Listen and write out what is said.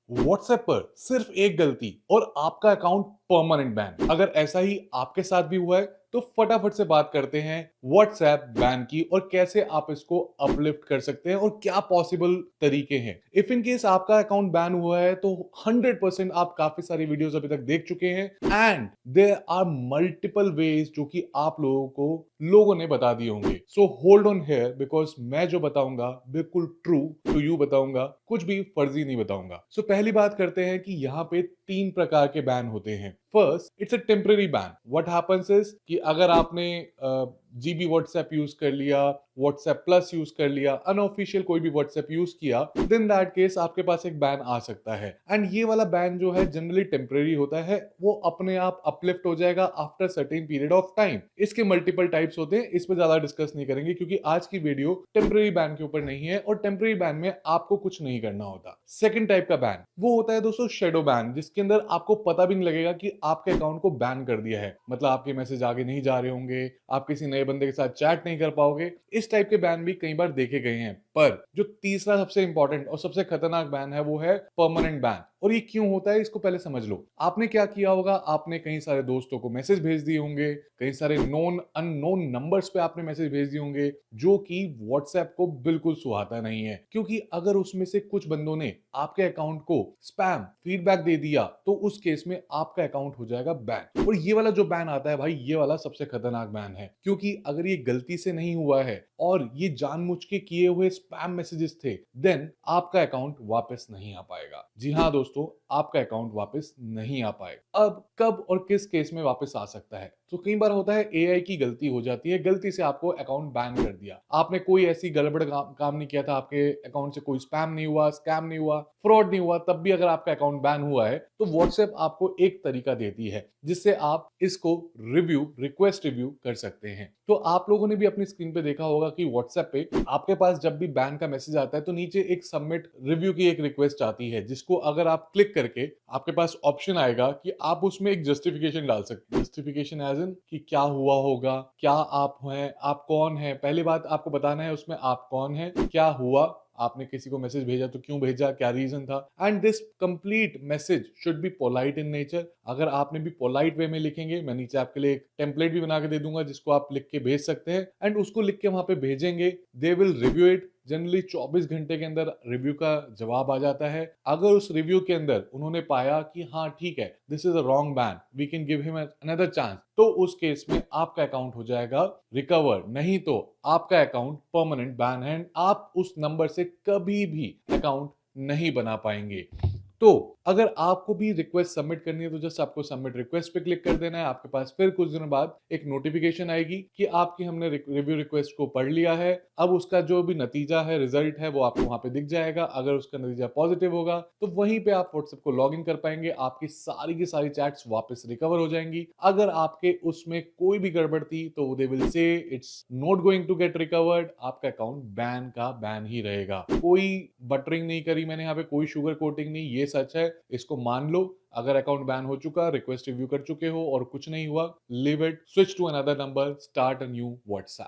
WhatsApp पर सिर्फ एक गलती और आपका अकाउंट परमानेंट बैन। अगर ऐसा ही आपके साथ भी हुआ है तो फटाफट से बात करते हैं व्हाट्सएप बैन की और कैसे आप इसको अपलिफ्ट कर सकते हैं और क्या पॉसिबल तरीके हैं। इफ इन केस आपका अकाउंट बैन हुआ है तो 100% आप काफी सारी वीडियोस अभी तक देख चुके हैं and there are multiple ways जो कि आप लोगों ने बता दिए होंगे। So hold on here because मैं जो बताऊंगा बिल्कुल ट्रू टू यू बताऊंगा, कुछ भी फर्जी नहीं बताऊंगा। सो पहली बात करते हैं कि यहाँ पे 3 प्रकार के बैन होते हैं। First, it's a temporary ban. What happens is कि अगर आपने जीबी व्हाट्सएप यूज कर लिया, व्हाट्सएप प्लस यूज कर लिया, अनऑफिशियल कोई भी व्हाट्सएप यूज किया, देन दैट केस आपके पास एक बैन आ सकता है। एंड ये वाला बैन जो है जनरली टेम्पररी होता है, वो अपने आप अपलिफ्ट हो जाएगा after certain period of time. इसके मल्टीपल टाइप्स होते हैं, इस पर ज्यादा डिस्कस नहीं करेंगे क्योंकि आज की वीडियो टेम्पररी बैन के ऊपर नहीं है और टेम्पररी बैन में आपको कुछ नहीं करना होता। सेकंड टाइप का बैन वो होता है दोस्तों शेडो बैन, जिसके अंदर आपको पता भी नहीं लगेगा कि आपके अकाउंट को बैन कर दिया है। मतलब आपके मैसेज आगे नहीं जा रहे होंगे, आप किसी नए बंदे के साथ चैट नहीं कर पाओगे। इस टाइप के बैन भी कई बार देखे गए हैं। पर जो तीसरा सबसे इंपॉर्टेंट और सबसे खतरनाक बैन है वो है परमानेंट बैन। और ये क्यों होता है इसको पहले समझ लो। आपने क्या किया होगा, आपने कई सारे दोस्तों को मैसेज भेज दिए होंगे, कई सारे नोन अननोन नंबर्स पे आपने मैसेज भेज दिए होंगे, जो कि व्हाट्सएप को बिल्कुल सुहाता नहीं है। क्योंकि अगर उसमें से कुछ बंदों ने आपके अकाउंट को स्पैम फीडबैक दे दिया तो उस केस में आपका अकाउंट हो जाएगा बैन। और ये वाला जो बैन आता है भाई, ये वाला सबसे खतरनाक बैन है। क्योंकि अगर ये गलती से नहीं हुआ है और ये जानबूझ के किए हुए स्पैम मैसेजेस थे, देन आपका अकाउंट वापस नहीं आ पाएगा। जी हाँ दोस्तों, आपका अकाउंट वापस नहीं आ पाएगा। अब कब और किस केस में वापस आ सकता है? तो कई बार होता है एआई की गलती हो जाती है, गलती से आपको अकाउंट बैन कर दिया। आपने कोई ऐसी गड़बड़ काम नहीं किया था, आपके अकाउंट से कोई स्पैम नहीं हुआ, स्कैम नहीं हुआ, फ्रॉड नहीं हुआ, तब भी अगर आपका अकाउंट बैन हुआ है तो व्हाट्सएप आपको एक तरीका देती है जिससे आप इसको रिक्वेस्ट रिव्यू कर सकते हैं। तो आप लोगों ने भी अपनी स्क्रीन पे देखा होगा कि व्हाट्सएप पे आपके पास जब भी बैन का मैसेज आता है तो नीचे एक सबमिट रिव्यू की एक रिक्वेस्ट आती है, जिसको अगर आप क्लिक करके आपके पास ऑप्शन आएगा कि आप उसमें एक जस्टिफिकेशन डाल सकते हैं। जस्टिफिकेशन एज इन कि क्या हुआ होगा, क्या आप हैं, आप कौन है। पहली बात आपको बताना है उसमें आप कौन है, क्या हुआ, आपने किसी को मैसेज भेजा तो क्यों भेजा, क्या रीजन था। And this complete message should be polite in nature. अगर आपने भी पोलाइट वे में लिखेंगे, मैं नीचे आपके लिए एक टेम्पलेट भी बना के दे दूंगा जिसको आप लिख के भेज सकते हैं। एंड उसको लिख के वहां पे भेजेंगे, they will review it. Generally 24 घंटे के अंदर रिव्यू का जवाब आ जाता है। अगर उस रिव्यू के अंदर उन्होंने पाया कि हाँ ठीक है, this is a wrong ban, we can give him another chance, तो उस केस में आपका अकाउंट हो जाएगा रिकवर। नहीं तो आपका अकाउंट परमानेंट बैन है, आप उस नंबर से कभी भी अकाउंट नहीं बना पाएंगे। तो अगर आपको भी रिक्वेस्ट सबमिट करनी है तो जस्ट आपको सबमिट रिक्वेस्ट पे क्लिक कर देना है। आपके पास फिर कुछ दिनों बाद एक नोटिफिकेशन आएगी कि आपकी हमने रिव्यू रिक्वेस्ट को पढ़ लिया है। अब उसका जो भी नतीजा है, रिजल्ट है, वो आपको वहां पे दिख जाएगा। अगर उसका नतीजा पॉजिटिव होगा तो वहीं पे आप व्हाट्सएप को लॉग इन कर पाएंगे, आपकी सारी की सारी चैट्स वापस रिकवर हो जाएंगी। अगर आपके उसमें कोई भी गड़बड़ थी तो they will say it's not going to get recovered, आपका अकाउंट बैन का बैन ही रहेगा। कोई बटरिंग नहीं करी मैंने यहाँ पे, कोई शुगर कोटिंग नहीं, ये सच है, इसको मान लो। अगर अकाउंट बैन हो चुका, रिक्वेस्ट रिव्यू कर चुके हो और कुछ नहीं हुआ, leave it, switch to another number, start a new WhatsApp.